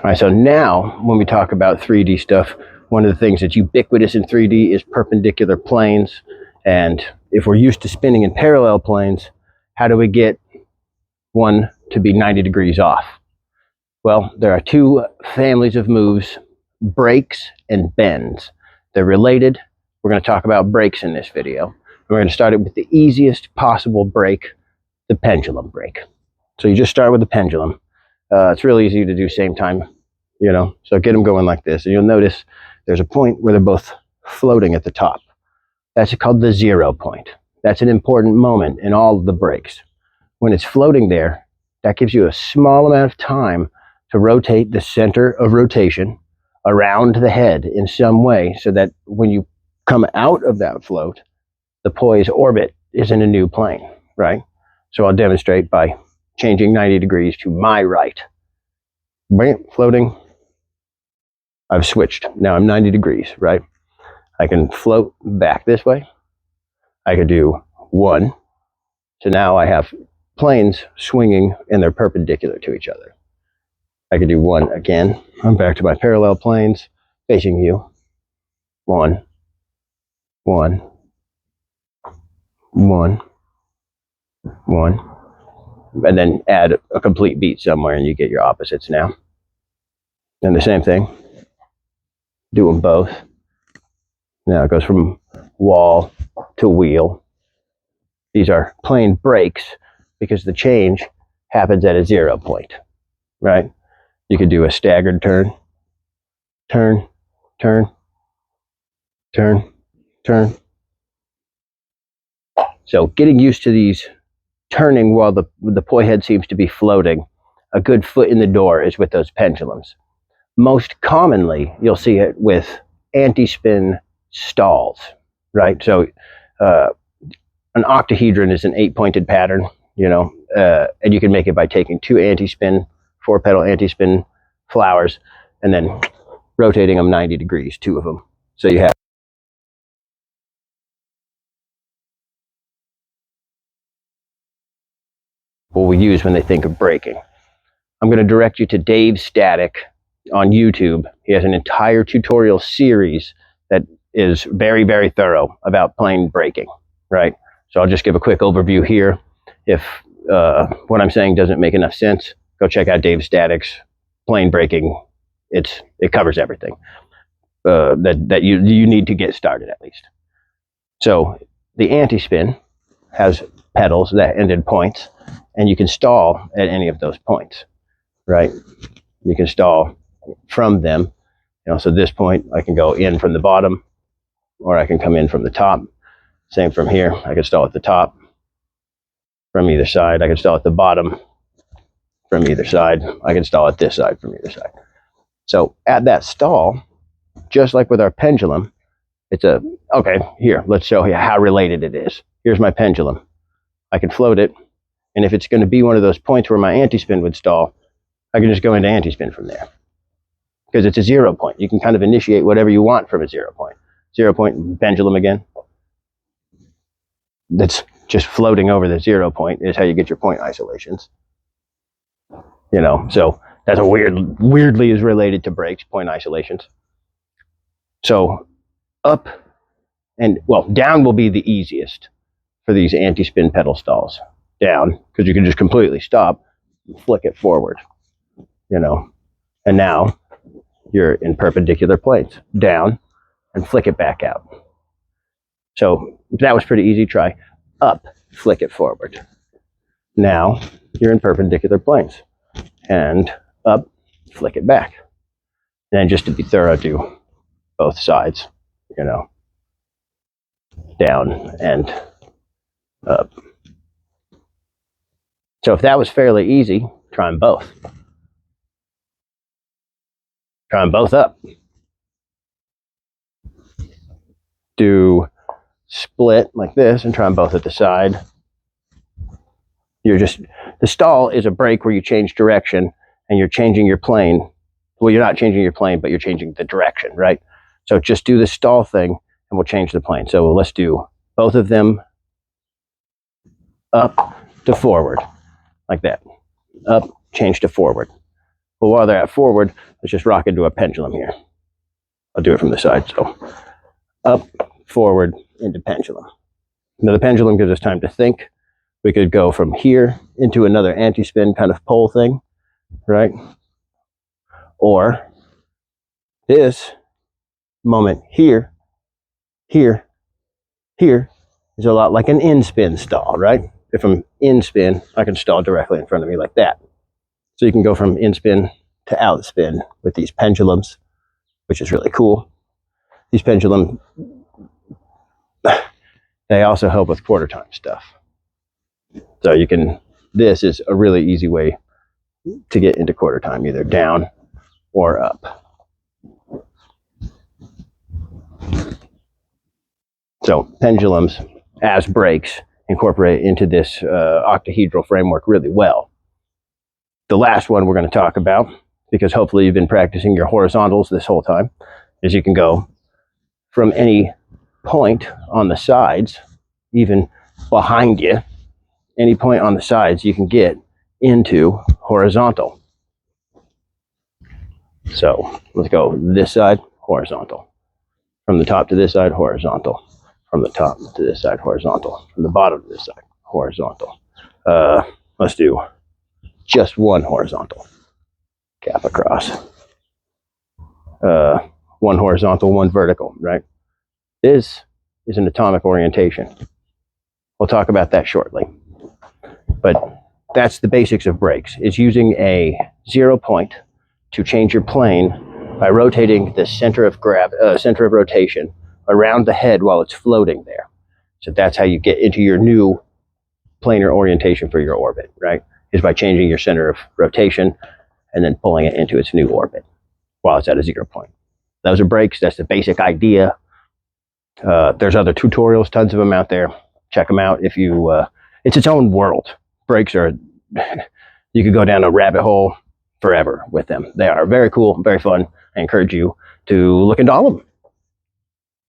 right, so now when we talk about 3D stuff, one of the things that's ubiquitous in 3D is perpendicular planes. And if we're used to spinning in parallel planes, how do we get one to be 90 degrees off? Well, there are two families of moves, breaks and bends. They're related. We're going to talk about breaks in this video. We're going to start it with the easiest possible break, the pendulum break. So you just start with the pendulum. It's really easy to do same time, so get them going like this. And you'll notice there's a point where they're both floating at the top. That's called the 0 point. That's an important moment in all of the breaks. When it's floating there, that gives you a small amount of time to rotate the center of rotation around the head in some way so that when you come out of that float, the poise orbit is in a new plane, right? So I'll demonstrate by changing 90 degrees to my right. Floating. I've switched. Now I'm 90 degrees, right? I can float back this way. I could do 1. So now I have planes swinging and they're perpendicular to each other. I could do 1 again. I'm back to my parallel planes facing you. 1, 1, 1, 1. And then add a complete beat somewhere and you get your opposites now. And the same thing. Do them both. Now it goes from wall to wheel. These are plane breaks because the change happens at a 0 point, right? You could do a staggered turn, turn, turn, turn, turn. So getting used to these turning while the poi head seems to be floating, a good foot in the door is with those pendulums. Most commonly, you'll see it with anti-spin stalls, right? So an octahedron is an 8-pointed pattern, and you can make it by taking 2 anti-spin, 4-petal anti-spin flowers, and then rotating them 90 degrees, 2 of them. So you have what we use when they think of breaking. I'm going to direct you to Dave Static on YouTube. He has an entire tutorial series that is very, very thorough about plane breaking, right? So I'll just give a quick overview here. If what I'm saying doesn't make enough sense, go check out Dave Static's plane breaking. It covers everything that you need to get started at least. So the anti-spin has pedals that end in points, and you can stall at any of those points, right? You can stall from them. So this point, I can go in from the bottom, or I can come in from the top. Same from here. I can stall at the top from either side. I can stall at the bottom from either side. I can stall at this side from either side. So at that stall, just like with our pendulum, okay, here, let's show you how related it is. Here's my pendulum. I can float it, and if it's going to be one of those points where my anti-spin would stall, I can just go into anti-spin from there. Because it's a 0 point. You can kind of initiate whatever you want from a 0 point. 0 point pendulum again. That's just floating over the 0 point is how you get your point isolations. So that's a weirdly is related to breaks, point isolations. So up and, down will be the easiest for these anti-spin pedal stalls. Down, because you can just completely stop and flick it forward, and now you're in perpendicular planes. Down and flick it back out. So that was pretty easy. Try up, flick it forward. Now you're in perpendicular planes. And up, flick it back. And then just to be thorough, do both sides, down and up. So if that was fairly easy, try them both. Try them both up. Do split like this and try them both at the side. The stall is a break where you change direction and you're changing your plane. Well, you're not changing your plane, but you're changing the direction, right? So just do the stall thing and we'll change the plane. So let's do both of them up to forward, like that. Up, change to forward. Well, while they're at forward, let's just rock into a pendulum here. I'll do it from the side. So up, forward, into pendulum. Now the pendulum gives us time to think. We could go from here into another anti-spin kind of pole thing, right? Or this moment here, here, here is a lot like an in-spin stall, right? If I'm in-spin, I can stall directly in front of me like that. So you can go from in-spin to out-spin with these pendulums, which is really cool. These pendulums, they also help with quarter time stuff. So you can, this is a really easy way to get into quarter time, either down or up. So pendulums as brakes incorporate into this octahedral framework really well. The last one we're going to talk about, because hopefully you've been practicing your horizontals this whole time, is you can go from any point on the sides, even behind you, any point on the sides you can get into horizontal. So let's go this side, horizontal. From the top to this side, horizontal. From the top to this side, horizontal. From the bottom to this side, horizontal. Let's do just one horizontal. Gap across. One horizontal, one vertical, right? This is an atomic orientation. We'll talk about that shortly. But that's the basics of brakes, is using a 0 point to change your plane by rotating the center of rotation around the head while it's floating there. So that's how you get into your new planar orientation for your orbit, right? Is by changing your center of rotation and then pulling it into its new orbit while it's at a 0 point. Those are brakes. That's the basic idea. There's other tutorials, tons of them out there. Check them out. If you, it's its own world. Brakes are, you could go down a rabbit hole forever with them. They are very cool, very fun. I encourage you to look into all of them.